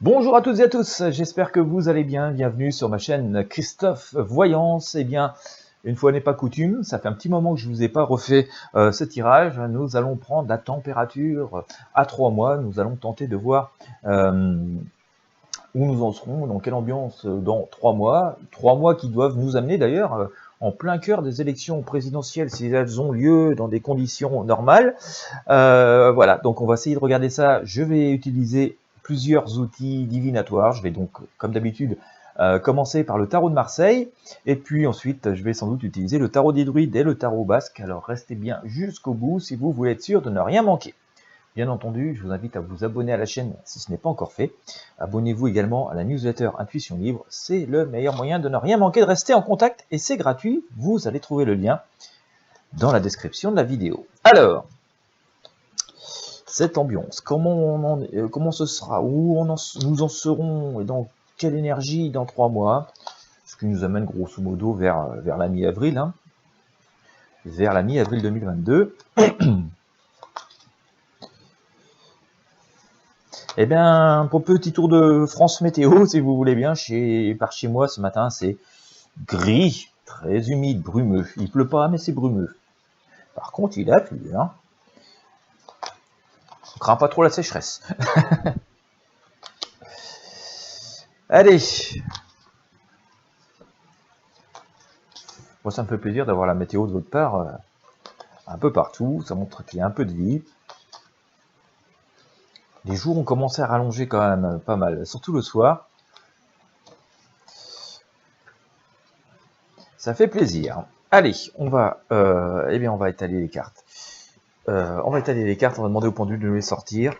Bonjour à toutes et à tous, j'espère que vous allez bien. Bienvenue sur ma chaîne Christophe Voyance. Eh bien, une fois n'est pas coutume, ça fait un petit moment que je ne vous ai pas refait ce tirage. Nous allons prendre la température à 3 mois. Nous allons tenter de voir où nous en serons, dans quelle ambiance dans 3 mois. 3 mois qui doivent nous amener d'ailleurs en plein cœur des élections présidentielles si elles ont lieu dans des conditions normales. Voilà, donc on va essayer de regarder ça. Je vais utiliser plusieurs outils divinatoires. Je vais donc, comme d'habitude, commencer par le tarot de Marseille, et puis ensuite, je vais sans doute utiliser le tarot des druides et le tarot basque. Alors restez bien jusqu'au bout si vous voulez être sûr de ne rien manquer. Bien entendu, je vous invite à vous abonner à la chaîne si ce n'est pas encore fait. Abonnez-vous également à la newsletter Intuition Libre. C'est le meilleur moyen de ne rien manquer, de rester en contact, et c'est gratuit. Vous allez trouver le lien dans la description de la vidéo. Alors, cette ambiance, comment ce sera, nous en serons et dans quelle énergie dans 3 mois, ce qui nous amène grosso modo vers la mi-avril, hein, vers la mi-avril 2022. Eh bien, pour petit tour de France météo, si vous voulez bien, par chez moi ce matin, c'est gris, très humide, brumeux. Il pleut pas, mais c'est brumeux. Par contre, il a plu, hein. On craint pas trop la sécheresse. Allez. Moi, ça me fait plaisir d'avoir la météo de votre part un peu partout. Ça montre qu'il y a un peu de vie. Les jours ont commencé à rallonger quand même pas mal, surtout le soir. Ça fait plaisir. Allez, on va étaler les cartes. On va demander au pendule de nous les sortir.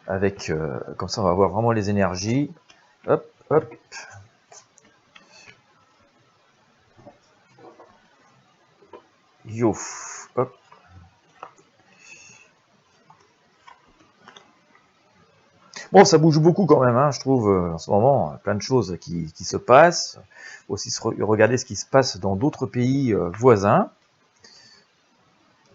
Avec, comme ça, on va voir vraiment les énergies. Hop, hop. Yo, hop. Bon, ça bouge beaucoup quand même, hein, je trouve, en ce moment, plein de choses qui se passent. Aussi regarder ce qui se passe dans d'autres pays voisins.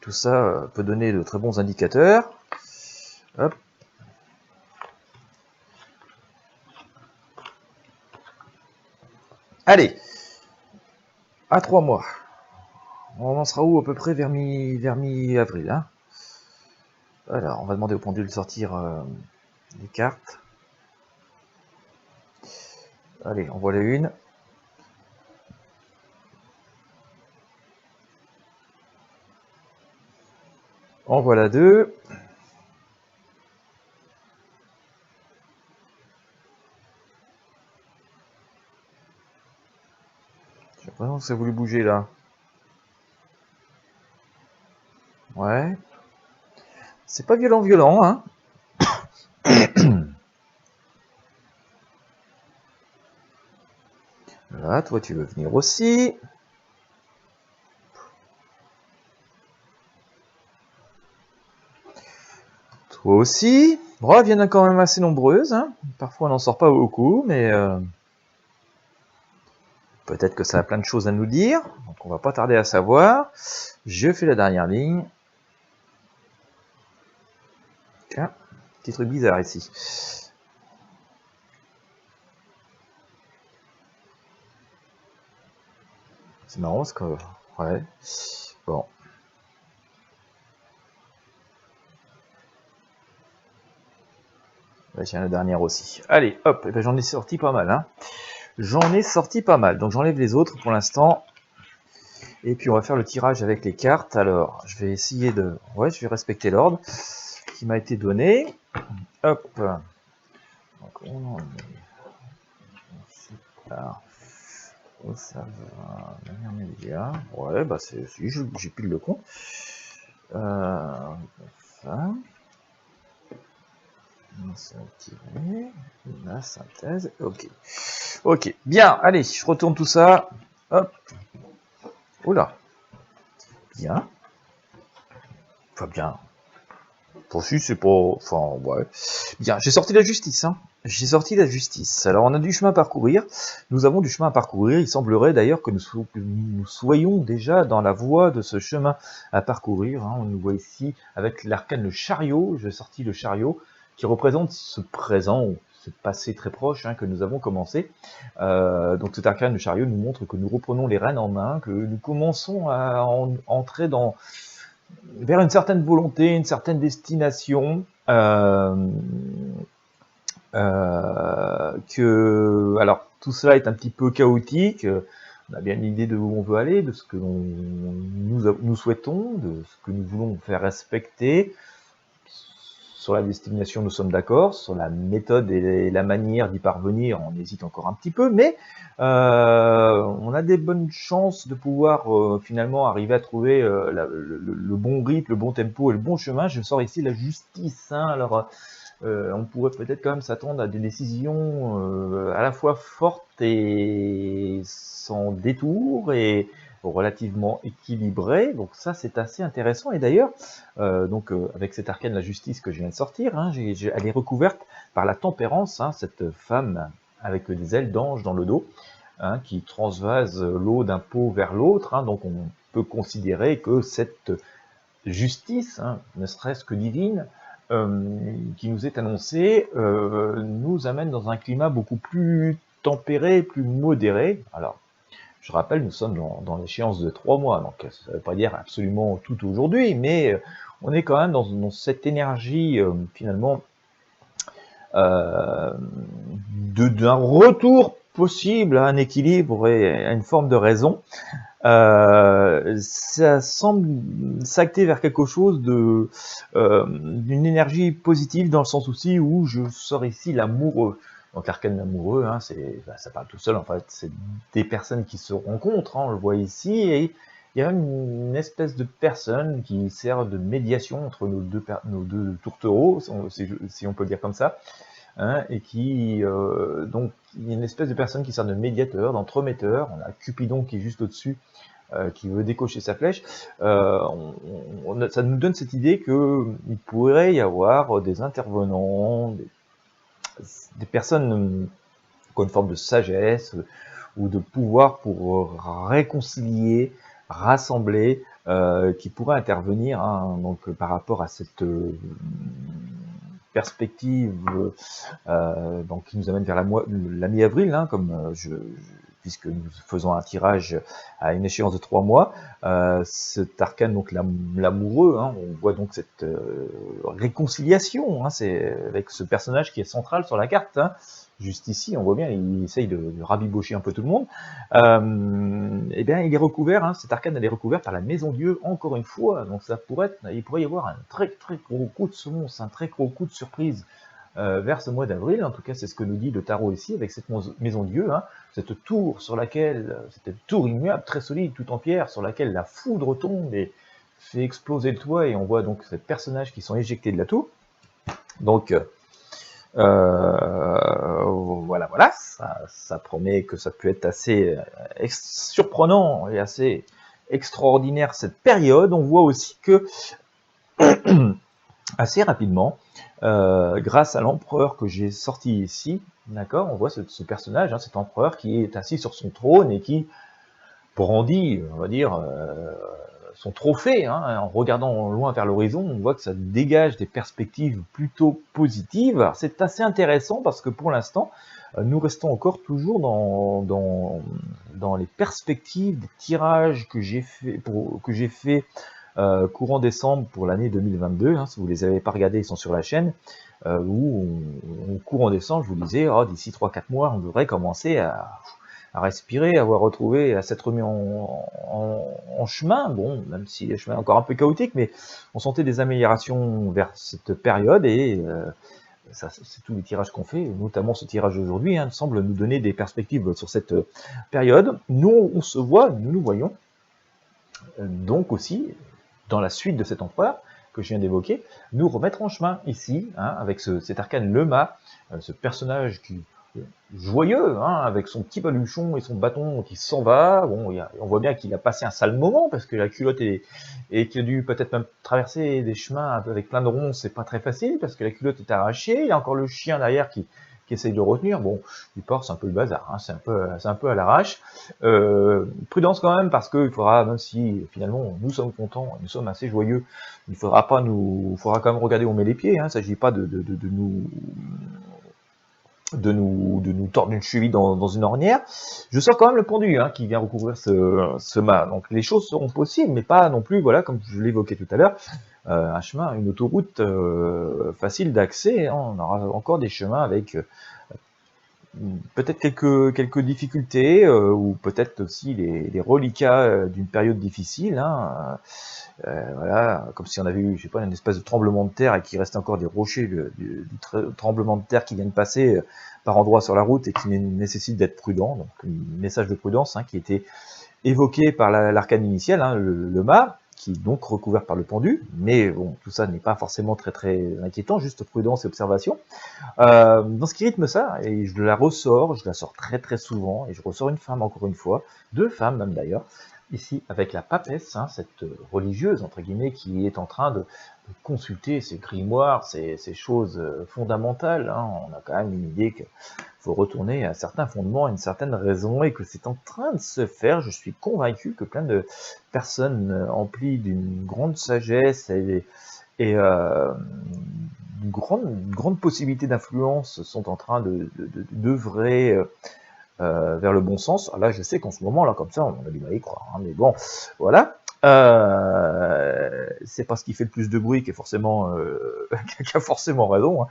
Tout ça peut donner de très bons indicateurs. Hop. Allez, à 3 mois. On en sera où à peu près vers mi-avril, hein. Alors, on va demander au pendule de sortir les cartes. Allez, on voit la une. En voilà deux. J'ai l'impression que ça a voulu bouger là. Ouais. C'est pas violent, hein. Là, toi tu veux venir aussi. Toi aussi. Bon, elles viennent quand même assez nombreuses, hein. Parfois on n'en sort pas beaucoup, mais peut-être que ça a plein de choses à nous dire. Donc on va pas tarder à savoir. Je fais la dernière ligne. Tiens, petit truc bizarre ici. C'est marrant parce que... Ouais. Bon. Là, tiens, la dernière aussi. Allez, hop, et ben, j'en ai sorti pas mal, hein. J'en ai sorti pas mal. Donc j'enlève les autres pour l'instant. Et puis on va faire le tirage avec les cartes. Alors, je vais essayer de... Ouais, je vais respecter l'ordre qui m'a été donné. Hop. Donc on en est... Là. Ça va... Manière média. Ouais, bah c'est... Si, j'ai pile le con. Ça. La synthèse. Ok. Ok. Bien. Allez, je retourne tout ça. Hop. Oula. Bien. Enfin, bien. Pour si c'est pas... Enfin, ouais. Bien. J'ai sorti la justice, hein. J'ai sorti la justice. Alors, on a du chemin à parcourir. Nous avons du chemin à parcourir. Il semblerait d'ailleurs que nous soyons déjà dans la voie de ce chemin à parcourir, hein. On nous voit ici avec l'arcane le chariot. J'ai sorti le chariot, qui représente ce présent, ou ce passé très proche que nous avons commencé. Donc cet arcane de chariot nous montre que nous reprenons les rênes en main, que nous commençons à entrer vers une certaine volonté, une certaine destination, alors tout cela est un petit peu chaotique, on a bien une idée de où on veut aller, de ce que nous souhaitons, de ce que nous voulons faire respecter. Sur la destination, nous sommes d'accord. Sur la méthode et la manière d'y parvenir, on hésite encore un petit peu, mais on a des bonnes chances de pouvoir finalement arriver à trouver le bon rythme, le bon tempo et le bon chemin. Je sors ici la justice. Alors, on pourrait peut-être quand même s'attendre à des décisions à la fois fortes et sans détour et relativement équilibrées. Donc ça, c'est assez intéressant. Et d'ailleurs, avec cet arcane de la justice que je viens de sortir, elle est recouverte par la tempérance, cette femme avec des ailes d'ange dans le dos, qui transvase l'eau d'un pot vers l'autre. Donc on peut considérer que cette justice, ne serait-ce que divine, qui nous est annoncée, nous amène dans un climat beaucoup plus tempéré, plus modéré. Alors, je rappelle, nous sommes dans l'échéance de 3 mois, donc ça ne veut pas dire absolument tout aujourd'hui, mais on est quand même dans cette énergie, finalement, d'un retour possible à un équilibre et à une forme de raison. Ça semble s'acter vers quelque chose d'une énergie positive, dans le sens aussi où je sors ici l'amoureux. Donc l'arcane l'amoureux, ça parle tout seul, en fait, c'est des personnes qui se rencontrent, on le voit ici, et il y a même une espèce de personne qui sert de médiation entre nos deux tourtereaux, si on peut le dire comme ça, et qui, donc, il y a une espèce de personne qui sert de médiateur, d'entremetteur. On a Cupidon qui est juste au-dessus, qui veut décocher sa flèche. Ça nous donne cette idée qu'il pourrait y avoir des intervenants, des personnes qui ont une forme de sagesse ou de pouvoir pour réconcilier, rassembler, qui pourraient intervenir donc par rapport à cette perspective donc qui nous amène vers la mi-avril, puisque nous faisons un tirage à une échéance de 3 mois. Cet arcane, donc l'amoureux, on voit donc cette réconciliation, c'est avec ce personnage qui est central sur la carte. Juste ici, on voit bien, il essaye de rabibocher un peu tout le monde. Eh bien, il est recouvert, cet arcane, elle est recouverte par la Maison Dieu, encore une fois. Donc, il pourrait y avoir un très très gros coup de semonce, un très gros coup de surprise vers ce mois d'avril. En tout cas, c'est ce que nous dit le tarot ici, avec cette Maison Dieu, cette tour sur laquelle, cette tour immuable, très solide, tout en pierre, sur laquelle la foudre tombe et fait exploser le toit, et on voit donc ces personnages qui sont éjectés de la tour. Donc, voilà, ça promet que ça peut être assez surprenant et assez extraordinaire cette période. On voit aussi que assez rapidement, grâce à l'empereur que j'ai sorti ici, d'accord, on voit ce personnage, cet empereur qui est assis sur son trône et qui brandit, on va dire, son trophée, en regardant loin vers l'horizon. On voit que ça dégage des perspectives plutôt positives. Alors, c'est assez intéressant parce que pour l'instant, nous restons encore toujours dans les perspectives des tirages que j'ai fait courant décembre pour l'année 2022. Si vous ne les avez pas regardés, ils sont sur la chaîne. Où courant décembre, je vous disais, d'ici 3-4 mois, on devrait commencer à respirer, à s'être remis en chemin. Bon, même si le chemin est encore un peu chaotique, mais on sentait des améliorations vers cette période, et ça, c'est tous les tirages qu'on fait, notamment ce tirage d'aujourd'hui, semble nous donner des perspectives sur cette période. Nous, on se voit, nous nous voyons, donc aussi, dans la suite de cet empereur que je viens d'évoquer, nous remettre en chemin ici, avec cet arcane le mât, ce personnage qui joyeux, avec son petit baluchon et son bâton qui s'en va. Bon, on voit bien qu'il a passé un sale moment, parce que la culotte et qu'il a dû peut-être même traverser des chemins avec plein de ronces, c'est pas très facile, parce que la culotte est arrachée. Il y a encore le chien derrière qui qui essaye de retenir. Bon, du port, c'est un peu le bazar, hein, c'est un peu à l'arrache. Prudence quand même, parce qu'il faudra, même si finalement nous sommes contents, nous sommes assez joyeux, il faudra quand même regarder où on met les pieds. Hein, il ne s'agit pas de nous tordre une cheville dans une ornière. Je sens quand même le pendu qui vient recouvrir ce mât. Donc les choses seront possibles, mais pas non plus, voilà, comme je l'évoquais tout à l'heure, un chemin, une autoroute facile d'accès. Hein. On aura encore des chemins avec peut-être quelques difficultés, ou peut-être aussi les reliquats d'une période difficile. Hein. Voilà, comme si on avait eu, je sais pas, une espèce de tremblement de terre et qu'il reste encore des rochers du tremblement de terre qui viennent passer par endroits sur la route et qui nécessitent d'être prudents. Donc, un message de prudence qui était évoqué par l'arcane initiale, le mât, qui est donc recouvert par le pendu. Mais bon, tout ça n'est pas forcément très inquiétant, juste prudence et observation. Dans ce qui rythme ça, et je la sors très souvent, et je ressors une femme encore une fois, 2 femmes même d'ailleurs, ici avec la papesse, cette religieuse entre guillemets qui est en train de consulter ces grimoires, ces choses fondamentales. On a quand même une idée qu'il faut retourner à certains fondements, à une certaine raison, et que c'est en train de se faire. Je suis convaincu que plein de personnes emplies d'une grande sagesse et une grande possibilité d'influence sont en train d'œuvrer vers le bon sens. Là, je sais qu'en ce moment, là, comme ça, on a du mal à y croire. Mais bon, voilà. C'est pas ce qui fait le plus de bruit qui a forcément raison.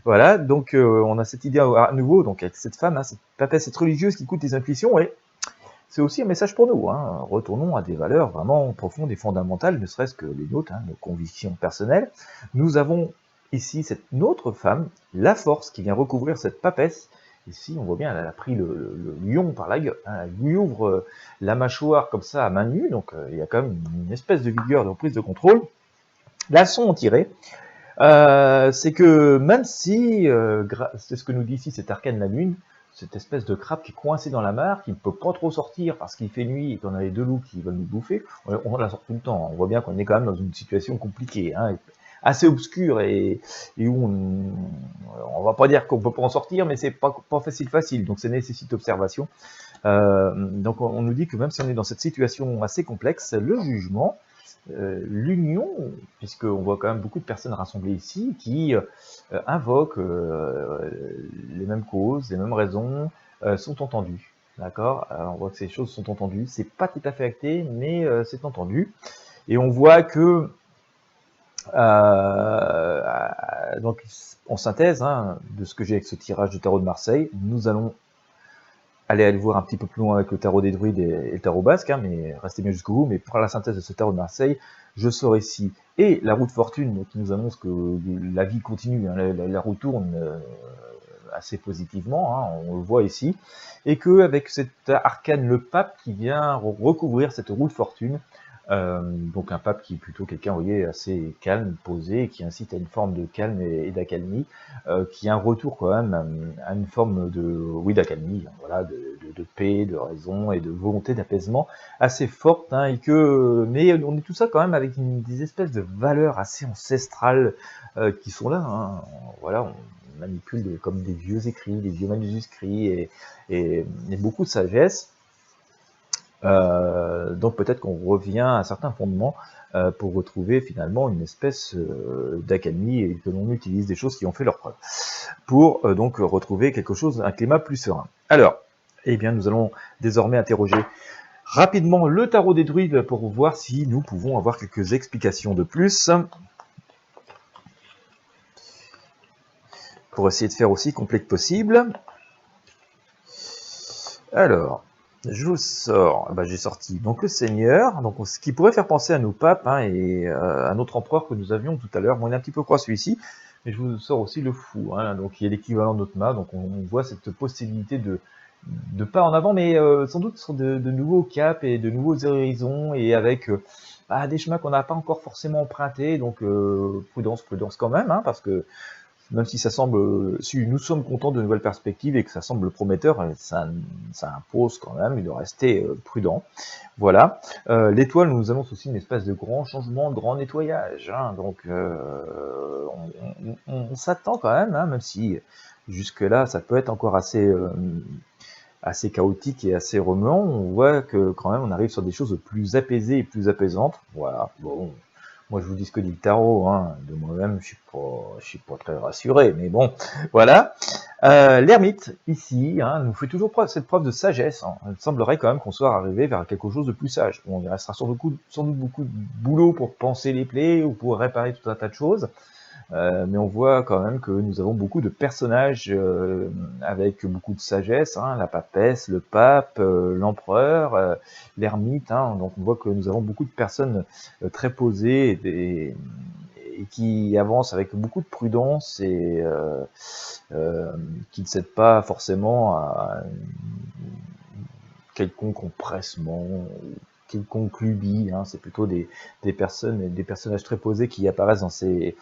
Voilà, donc on a cette idée à nouveau, donc avec cette femme, cette papesse, cette religieuse qui écoute les intuitions, et c'est aussi un message pour nous. Retournons à des valeurs vraiment profondes et fondamentales, ne serait-ce que les nôtres, nos convictions personnelles. Nous avons ici cette autre femme, la force, qui vient recouvrir cette papesse. Ici, on voit bien, elle a pris le lion par la gueule. Elle lui ouvre la mâchoire comme ça à main nue, donc il y a quand même une espèce de vigueur, de reprise de contrôle. La leçon en tirée, c'est que même si, c'est ce que nous dit ici cet arcane la lune, cette espèce de crabe qui est coincé dans la mare, qui ne peut pas trop sortir parce qu'il fait nuit et qu'on a les 2 loups qui veulent nous bouffer, on la sort tout le temps. On voit bien qu'on est quand même dans une situation compliquée, assez obscure, et où on va pas dire qu'on peut pas en sortir, mais c'est pas facile, donc ça nécessite observation. Donc on nous dit que même si on est dans cette situation assez complexe, le jugement, l'union, puisqu'on voit quand même beaucoup de personnes rassemblées ici qui invoquent les mêmes causes, les mêmes raisons, sont entendues. D'accord. On voit que ces choses sont entendues. C'est pas tout à fait acté, mais c'est entendu. Et on voit que, donc, en synthèse de ce que j'ai avec ce tirage de tarot de Marseille, nous allons aller le voir un petit peu plus loin avec le tarot des druides et le tarot basque, mais restez bien jusqu'au bout. Mais pour la synthèse de ce tarot de Marseille, je sors ici et la roue de fortune qui nous annonce que la vie continue, la roue tourne assez positivement, on le voit ici, et que avec cet arcane, le pape qui vient recouvrir cette roue de fortune, donc un pape qui est plutôt quelqu'un, vous voyez, assez calme, posé, qui incite à une forme de calme et d'accalmie, qui a un retour quand même à une forme d'accalmie, voilà, de paix, de raison et de volonté d'apaisement assez forte, mais on est tout ça quand même avec des espèces de valeurs assez ancestrales qui sont là, voilà, on manipule comme des vieux écrits, des vieux manuscrits et beaucoup de sagesse. Donc peut-être qu'on revient à certains fondements pour retrouver finalement une espèce d'accalmie et que l'on utilise des choses qui ont fait leur preuve pour donc retrouver quelque chose, un climat plus serein. Alors, eh bien, nous allons désormais interroger rapidement le tarot des druides pour voir si nous pouvons avoir quelques explications de plus, pour essayer de faire aussi complet que possible. Alors, je vous sors, j'ai sorti donc le Seigneur, donc ce qui pourrait faire penser à nos papes et à notre empereur que nous avions tout à l'heure. Bon, il est un petit peu croix celui-ci, mais je vous sors aussi le fou, donc qui est l'équivalent de notre mât, donc on voit cette possibilité de pas en avant, mais sans doute sur de nouveaux caps et de nouveaux horizons, et avec des chemins qu'on n'a pas encore forcément empruntés, donc prudence quand même, parce que même si ça semble, si nous sommes contents de nouvelles perspectives et que ça semble prometteur, ça impose quand même de rester prudent. Voilà. L'étoile nous annonce aussi une espèce de grand changement, de grand nettoyage. Donc on s'attend quand même, même si Jusque-là, ça peut être encore assez chaotique et assez remuant. On voit que quand même on arrive sur des choses plus apaisées et plus apaisantes. Voilà, bon, moi je vous dis ce que dit le tarot, hein. De moi-même je suis pas très rassuré, mais bon, voilà. L'ermite, ici, hein, nous fait toujours cette preuve de sagesse, hein. Il semblerait quand même qu'on soit arrivé vers quelque chose de plus sage. Bon, il restera sans doute beaucoup de boulot pour penser les plaies ou pour réparer tout un tas de choses. Mais on voit quand même que nous avons beaucoup de personnages avec beaucoup de sagesse, hein, la papesse, le pape, l'empereur, l'ermite, hein, donc on voit que nous avons beaucoup de personnes très posées et qui avancent avec beaucoup de prudence et qui ne cèdent pas forcément à quelconque empressement ou quelconque lubie, hein. C'est plutôt des personnages très posés qui apparaissent dans ces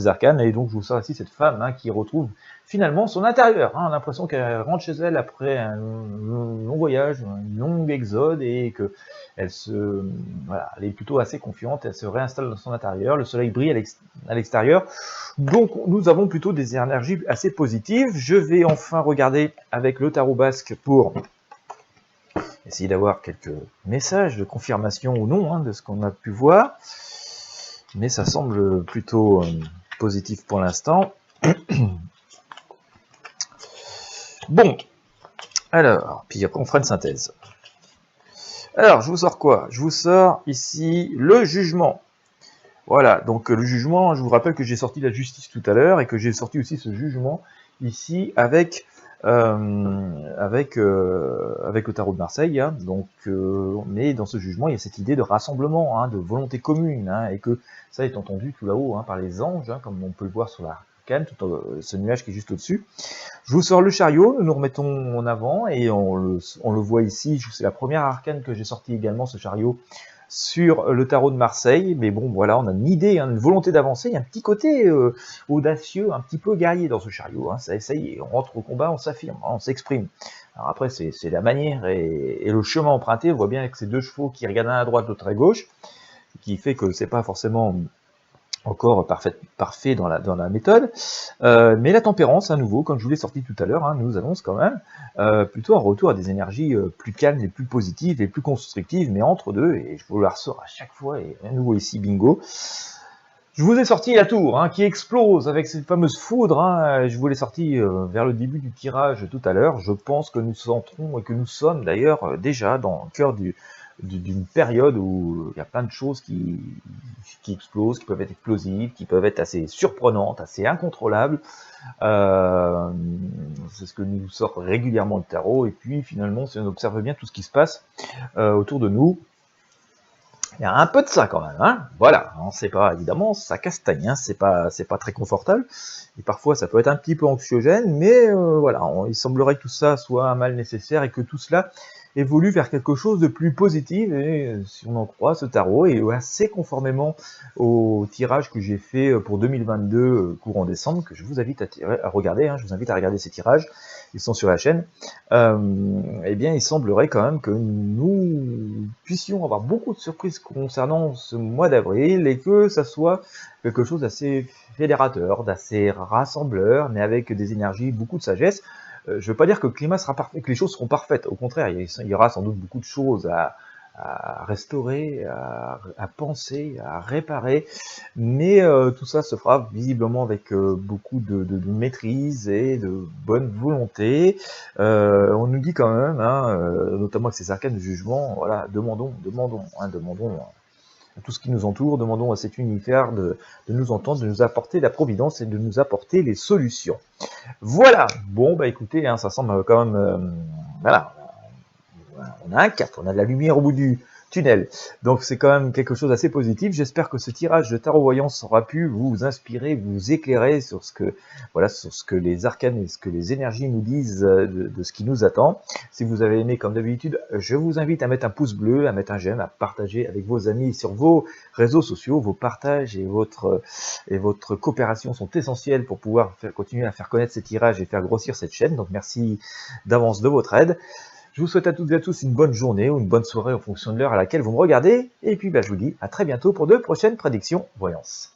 arcanes, et donc je vous sors ici cette femme, hein, qui retrouve finalement son intérieur, hein, l'impression qu'elle rentre chez elle après un long voyage, un long exode, et que elle elle est plutôt assez confiante, elle se réinstalle dans son intérieur, le soleil brille à l'extérieur, donc nous avons plutôt des énergies assez positives. Je vais enfin regarder avec le tarot basque pour essayer d'avoir quelques messages de confirmation ou non, hein, de ce qu'on a pu voir, mais ça semble plutôt positif pour l'instant. Bon, alors, puis après on fera une synthèse. Alors, je vous sors quoi? Je vous sors ici le jugement. Voilà, donc le jugement, je vous rappelle que j'ai sorti la justice tout à l'heure, et que j'ai sorti aussi ce jugement ici avec le tarot de Marseille, hein. Donc, mais dans ce jugement, il y a cette idée de rassemblement, hein, de volonté commune, hein, et que ça est entendu tout là-haut, hein, par les anges, hein, comme on peut le voir sur l'arcane, ce nuage qui est juste au-dessus. Je vous sors le chariot, nous remettons en avant, et on le voit ici, c'est la première arcane que j'ai sortie également, ce chariot, sur le tarot de Marseille. Mais bon, voilà, on a une idée, hein, une volonté d'avancer, il y a un petit côté audacieux, un petit peu guerrier dans ce chariot, hein. Ça y est, on rentre au combat, on s'affirme, hein, on s'exprime. Alors après, c'est la manière et le chemin emprunté. On voit bien avec ces deux chevaux qui regardent l'un à droite, l'autre à gauche, qui fait que c'est pas forcément encore parfait dans la méthode, mais la tempérance, à nouveau, comme je vous l'ai sorti tout à l'heure, hein, nous annonce quand même plutôt un retour à des énergies plus calmes et plus positives et plus constructives, mais entre deux, et je vous la ressors à chaque fois, et à nouveau ici, bingo. Je vous ai sorti la tour, hein, qui explose avec cette fameuse foudre, hein. Je vous l'ai sorti vers le début du tirage tout à l'heure. Je pense que nous entrons, et que nous sommes d'ailleurs déjà dans le cœur d'une période où il y a plein de choses qui explosent, qui peuvent être explosives, qui peuvent être assez surprenantes, assez incontrôlables. C'est ce que nous sort régulièrement le tarot, et puis finalement, si on observe bien tout ce qui se passe autour de nous, il y a un peu de ça quand même, hein. Voilà, c'est pas, évidemment, ça castagne, hein. C'est pas très confortable, et parfois ça peut être un petit peu anxiogène, mais voilà, il semblerait que tout ça soit un mal nécessaire, et que tout cela évolue vers quelque chose de plus positif, et si on en croit, ce tarot est assez conformément au tirage que j'ai fait pour 2022 courant décembre, que je vous invite à regarder, hein. Je vous invite à regarder ces tirages, ils sont sur la chaîne. Eh bien, il semblerait quand même que nous puissions avoir beaucoup de surprises concernant ce mois d'avril, et que ça soit quelque chose d'assez fédérateur, d'assez rassembleur, mais avec des énergies, beaucoup de sagesse. Je ne veux pas dire que le climat sera parfait, que les choses seront parfaites. Au contraire, il y aura sans doute beaucoup de choses à restaurer, à penser, à réparer, mais tout ça se fera visiblement avec beaucoup de maîtrise et de bonne volonté. On nous dit quand même, hein, notamment avec ces arcanes de jugement, voilà, demandons à tout ce qui nous entoure, demandons à cet univers de nous entendre, de nous apporter la providence et de nous apporter les solutions. Voilà, bon, bah écoutez, hein, ça semble quand même, voilà, on a un cap, on a de la lumière au bout du tunnel, donc c'est quand même quelque chose d'assez positif. J'espère que ce tirage de tarot voyance aura pu vous inspirer, vous éclairer sur ce que les arcanes et ce que les énergies nous disent de ce qui nous attend. Si vous avez aimé, comme d'habitude, je vous invite à mettre un pouce bleu, à mettre un j'aime, à partager avec vos amis sur vos réseaux sociaux. Vos partages et votre coopération sont essentiels pour pouvoir continuer à faire connaître ces tirages et faire grossir cette chaîne, donc merci d'avance de votre aide. Je vous souhaite à toutes et à tous une bonne journée ou une bonne soirée en fonction de l'heure à laquelle vous me regardez. Et puis je vous dis à très bientôt pour de prochaines prédictions voyance.